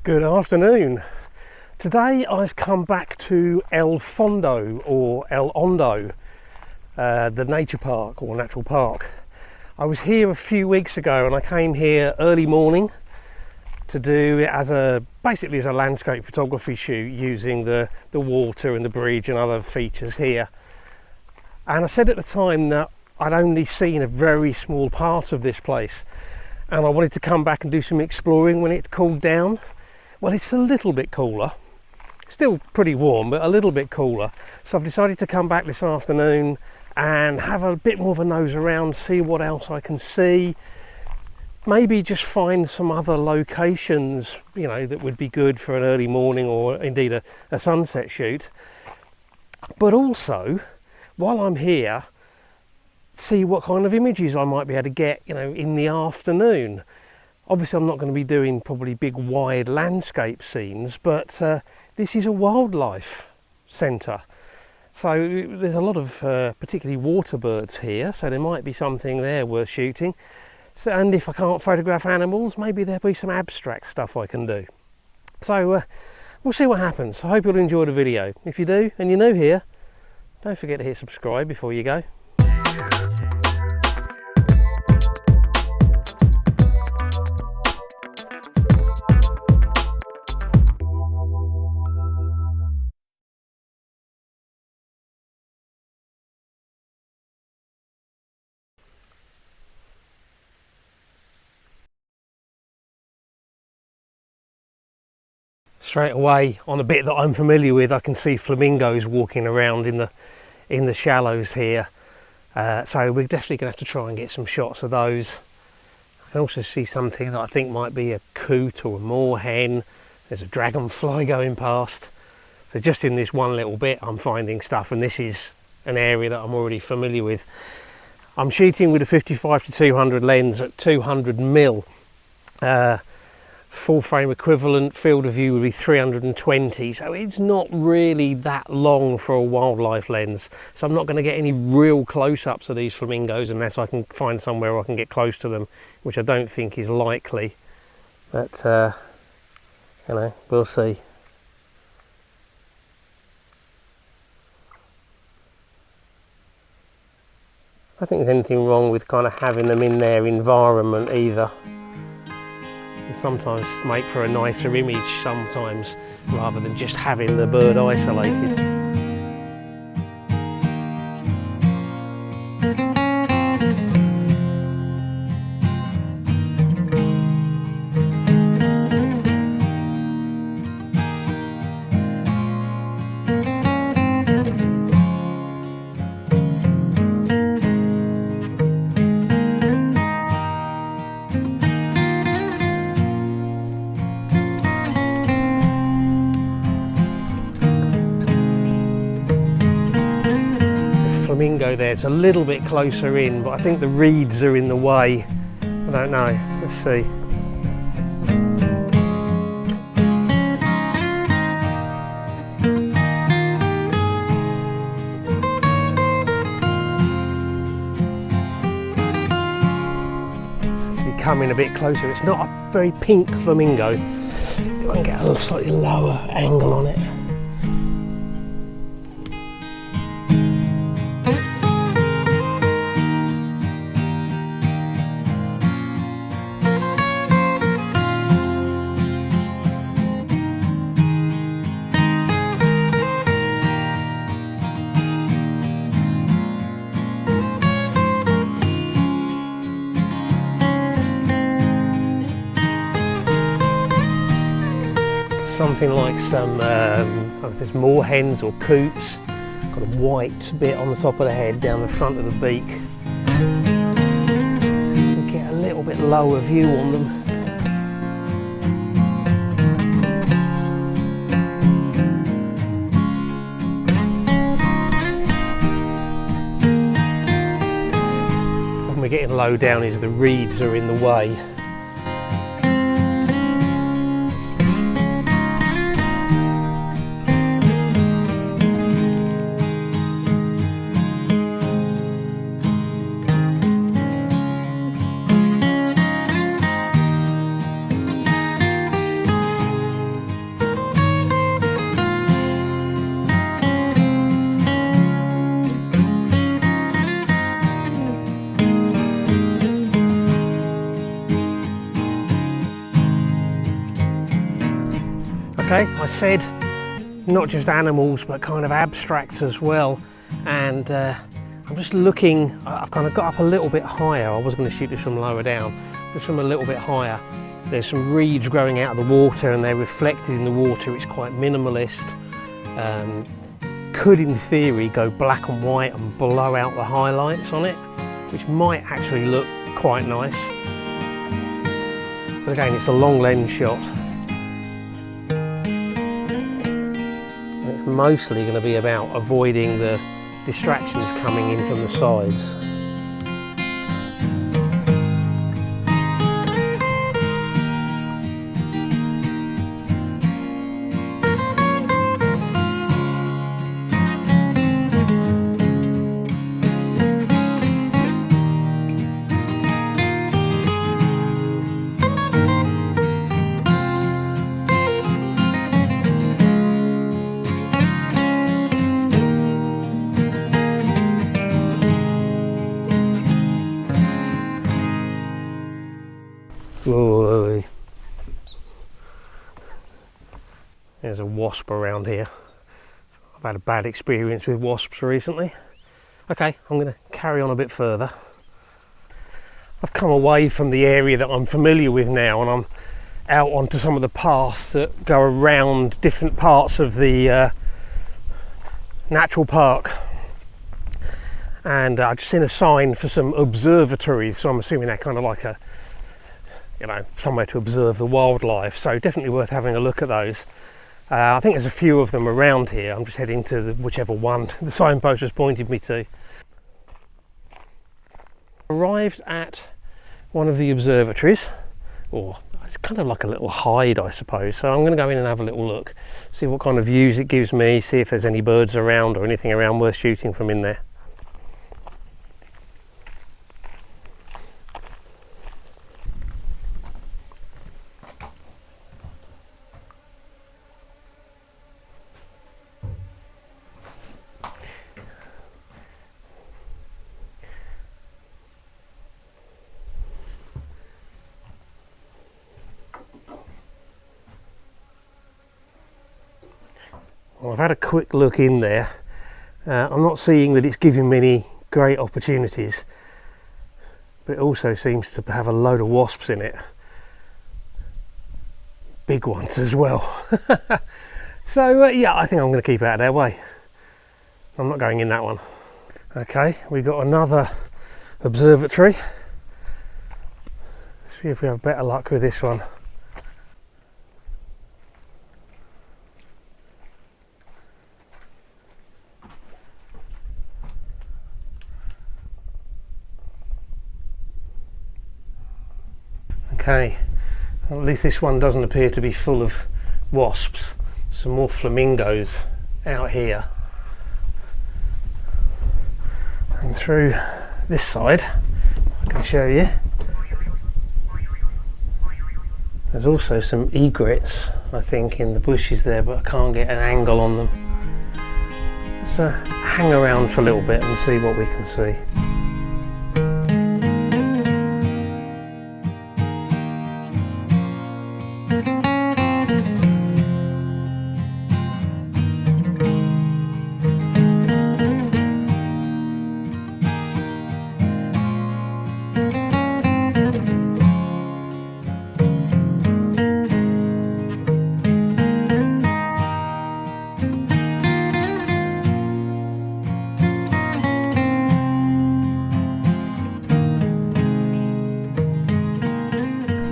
Good afternoon. Today I've come back to El Fondo or El Hondo, the nature park or natural park. I was here a few weeks ago and I came here early morning to do it as basically as a landscape photography shoot using the water and the bridge and other features here. And I said at the time that I'd only seen a very small part of this place and I wanted to come back and do some exploring when it cooled down. Well, it's a little bit cooler, still pretty warm, but a little bit cooler. So I've decided to come back this afternoon and have a bit more of a nose around, see what else I can see. Maybe just find some other locations, you know, that would be good for an early morning or indeed a sunset shoot. But also, while I'm here, see what kind of images I might be able to get, you know, in the afternoon. Obviously I'm not going to be doing probably big wide landscape scenes, but this is a wildlife centre. So there's a lot of particularly water birds here, so there might be something there worth shooting. So, and if I can't photograph animals, maybe there'll be some abstract stuff I can do. So we'll see what happens. I hope you'll enjoy the video. If you do and you're new here, don't forget to hit subscribe before you go. Straight away on a bit that I'm familiar with, I can see flamingos walking around in the shallows here. So we're definitely going to have to try and get some shots of those. I can also see something that I think might be a coot or a moorhen. There's a dragonfly going past. So just in this one little bit I'm finding stuff, and this is an area that I'm already familiar with. I'm shooting with a 55-200 lens at 200mm. Full frame equivalent field of view would be 320, so it's not really that long for a wildlife lens. So I'm not going to get any real close-ups of these flamingos unless I can find somewhere where I can get close to them, which I don't think is likely. But you know, we'll see. I don't think there's anything wrong with kind of having them in their environment either. Sometimes make for a nicer image sometimes, rather than just having the bird isolated. Flamingo there, it's a little bit closer in, but I think the reeds are in the way. I don't know, let's see. It's actually coming a bit closer. It's not a very pink flamingo. I can get a slightly lower angle on it. Something like some, I don't know if it's moorhens or coots. Got a white bit on the top of the head, down the front of the beak. So you can get a little bit lower view on them. The problem we're getting low down is the reeds are in the way. Okay, I said not just animals but kind of abstract as well, and I'm just looking. I've kind of got up a little bit higher. I was going to shoot this from lower down, but from a little bit higher. There's some reeds growing out of the water and they're reflected in the water. It's quite minimalist. Could in theory go black and white and blow out the highlights on it, which might actually look quite nice. But again, it's a long lens shot. And it's mostly going to be about avoiding the distractions coming in from the sides. Whoa. There's a wasp around here. I've had a bad experience with wasps recently. Okay, I'm going to carry on a bit further. I've come away from the area that I'm familiar with now, and I'm out onto some of the paths that go around different parts of the natural park. And I've just seen a sign for some observatories, so I'm assuming they're kind of like a, you know, somewhere to observe the wildlife, so definitely worth having a look at those. I think there's a few of them around here. I'm just heading to whichever one the signpost has pointed me to. Arrived at one of the observatories, or it's kind of like a little hide, I suppose, so I'm going to go in and have a little look, see what kind of views it gives me, see if there's any birds around or anything around worth shooting from in there. Well, I've had a quick look in there. I'm not seeing that it's giving me any great opportunities, but it also seems to have a load of wasps in it. Big ones as well. So yeah, I think I'm going to keep out of their way. I'm not going in that one. Okay, we've got another observatory. See if we have better luck with this one. Okay, well, at least this one doesn't appear to be full of wasps. Some more flamingos out here. And through this side, I can show you, there's also some egrets, I think, in the bushes there, but I can't get an angle on them. Let's hang around for a little bit and see what we can see.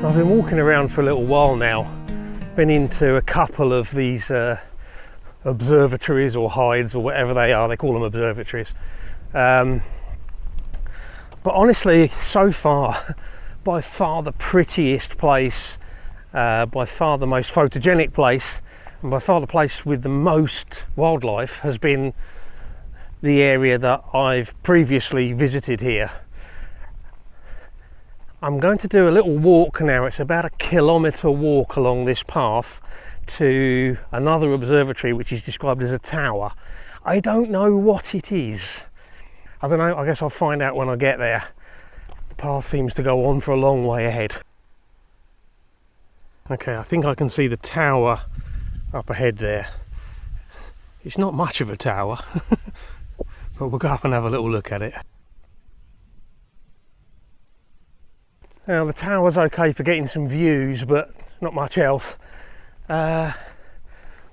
I've been walking around for a little while now, been into a couple of these observatories or hides or whatever they are, they call them observatories. But honestly, so far, by far the prettiest place, by far the most photogenic place, and by far the place with the most wildlife has been the area that I've previously visited here. I'm going to do a little walk now. It's about a kilometre walk along this path to another observatory which is described as a tower. I don't know what it is. I don't know, I guess I'll find out when I get there. The path seems to go on for a long way ahead. Okay, I think I can see the tower up ahead there. It's not much of a tower, but we'll go up and have a little look at it. Now the tower's okay for getting some views, but not much else. But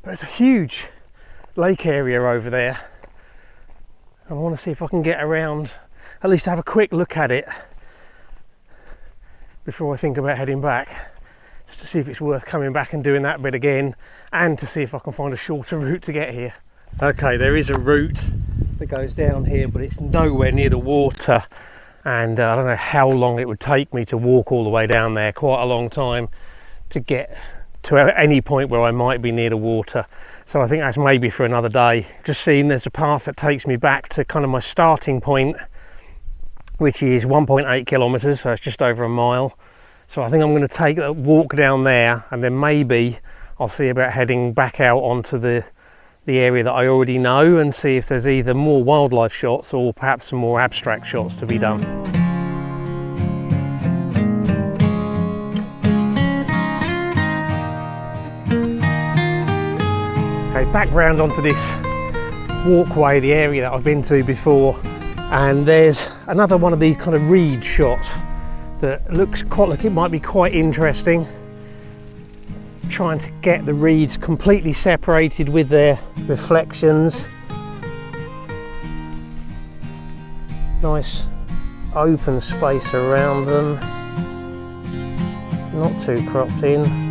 there's a huge lake area over there. I want to see if I can get around, at least have a quick look at it before I think about heading back, just to see if it's worth coming back and doing that bit again, and to see if I can find a shorter route to get here. Okay, there is a route that goes down here, but it's nowhere near the water, and I don't know how long it would take me to walk all the way down there. Quite a long time to get to any point where I might be near the water, so I think that's maybe for another day. Just seeing there's a path that takes me back to kind of my starting point, which is 1.8 kilometers, so it's just over a mile. So I think I'm going to take a walk down there, and then maybe I'll see about heading back out onto the area that I already know, and see if there's either more wildlife shots or perhaps some more abstract shots to be done. Okay, back round onto this walkway, the area that I've been to before, and there's another one of these kind of reed shots that looks quite like it might be quite interesting. Trying to get the reeds completely separated with their reflections. Nice open space around them, not too cropped in.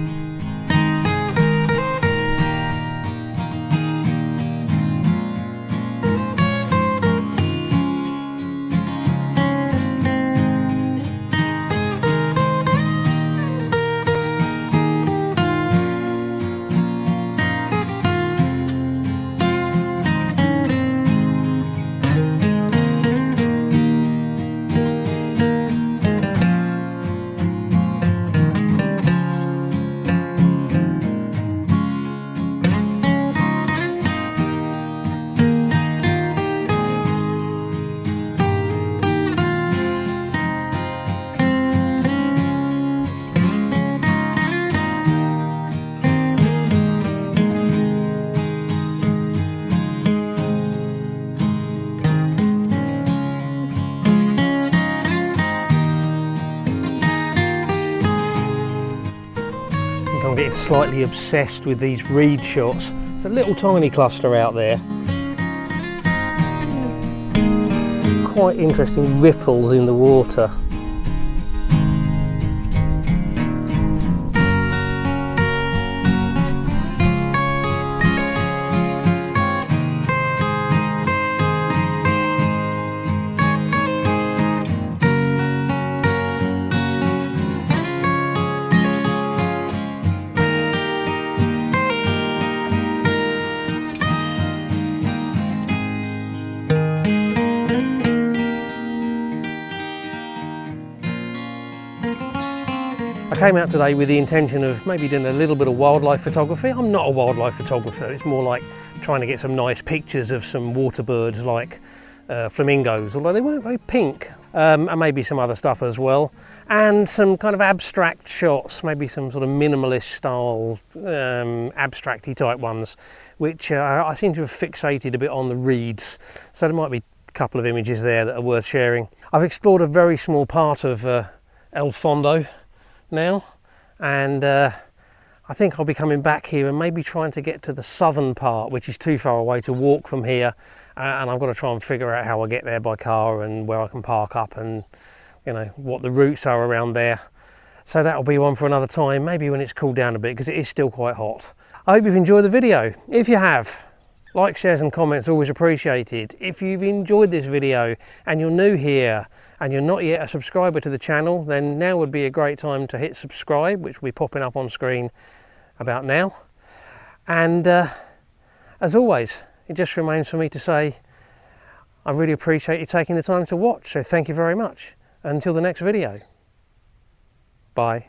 I'm getting slightly obsessed with these reed shots. It's a little tiny cluster out there. Quite interesting ripples in the water. I came out today with the intention of maybe doing a little bit of wildlife photography. I'm not a wildlife photographer, it's more like trying to get some nice pictures of some water birds like flamingos, although they weren't very pink, and maybe some other stuff as well, and some kind of abstract shots, maybe some sort of minimalist style, abstract-y type ones, which I seem to have fixated a bit on the reeds, so there might be a couple of images there that are worth sharing. I've explored a very small part of El Fondo now, and I think I'll be coming back here and maybe trying to get to the southern part, which is too far away to walk from here, and I've got to try and figure out how I get there by car and where I can park up, and you know what the routes are around there. So that'll be one for another time, maybe when it's cooled down a bit, because it is still quite hot. I hope you've enjoyed the video. If you have, like, shares and comments always appreciated. If you've enjoyed this video and you're new here and you're not yet a subscriber to the channel, then now would be a great time to hit subscribe, which will be popping up on screen about now. And as always, it just remains for me to say I really appreciate you taking the time to watch, so thank you very much. Until the next video, bye.